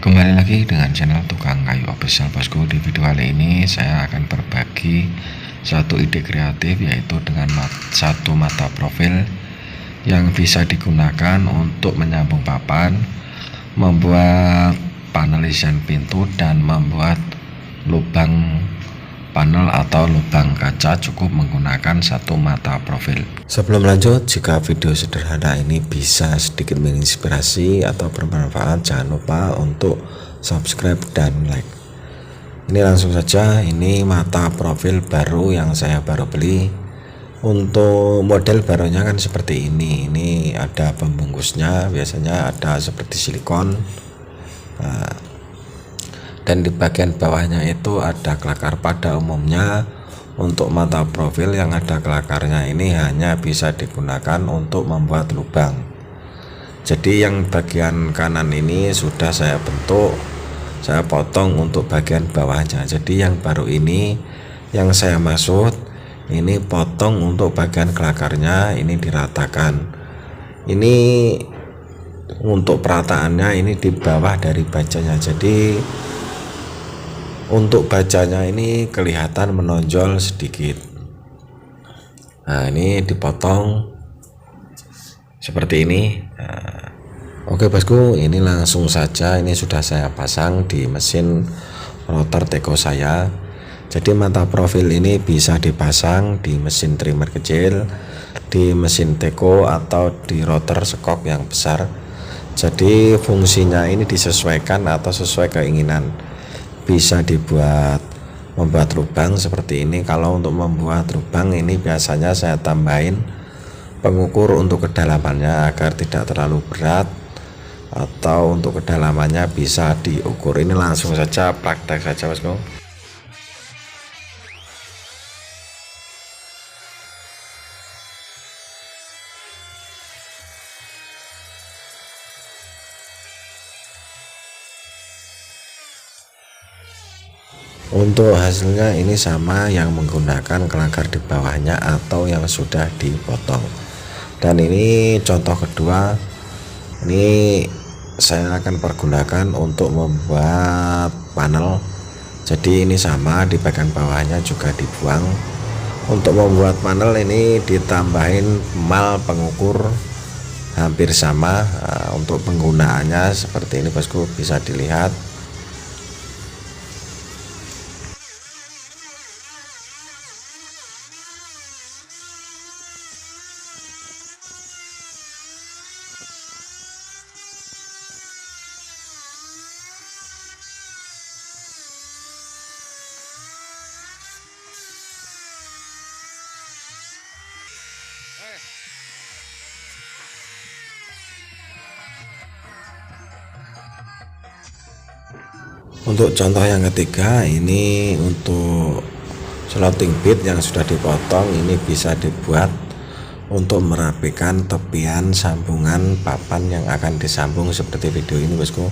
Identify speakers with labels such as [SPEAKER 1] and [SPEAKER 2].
[SPEAKER 1] Kembali lagi dengan channel Tukang Kayu Official bosku. Di video kali ini saya akan berbagi satu ide kreatif, yaitu dengan satu mata profil yang bisa digunakan untuk menyambung papan, membuat panel isian pintu, dan membuat lubang panel atau lubang kaca cukup menggunakan satu mata profil. Sebelum lanjut, jika video sederhana ini bisa sedikit menginspirasi atau bermanfaat, jangan lupa untuk subscribe dan like. Ini langsung saja, ini mata profil baru yang saya baru beli. Untuk model barunya kan seperti ini ada pembungkusnya, biasanya ada seperti silikon. Dan di bagian bawahnya itu ada kelakar. Pada umumnya untuk mata profil yang ada kelakarnya ini hanya bisa digunakan untuk membuat lubang. Jadi yang bagian kanan ini sudah saya bentuk, saya potong untuk bagian bawahnya. Jadi yang baru ini yang saya maksud, ini potong untuk bagian kelakarnya, ini diratakan. Ini untuk perataannya ini di bawah dari bajanya, jadi untuk bajanya ini kelihatan menonjol sedikit. Nah, ini dipotong seperti ini. Oke bosku, ini langsung saja, ini sudah saya pasang di mesin rotor teko saya. Jadi mata profil ini bisa dipasang di mesin trimmer kecil, di mesin teko, atau di rotor sekok yang besar. Jadi fungsinya ini disesuaikan atau sesuai keinginan. Bisa dibuat membuat lubang seperti ini. Kalau untuk membuat lubang ini biasanya saya tambahin pengukur untuk kedalamannya agar tidak terlalu berat, atau untuk kedalamannya bisa diukur. Ini langsung saja praktek saja bosku. Untuk hasilnya ini sama yang menggunakan kelakar di bawahnya atau yang sudah dipotong. Dan ini contoh kedua, ini saya akan pergunakan untuk membuat panel. Jadi ini sama, di bagian bawahnya juga dibuang. Untuk membuat panel ini ditambahin mal pengukur hampir sama. Untuk penggunaannya seperti ini bosku, bisa dilihat. Untuk contoh yang ketiga, ini untuk slotting bit yang sudah dipotong, ini bisa dibuat untuk merapikan tepian sambungan papan yang akan disambung seperti video ini bosku.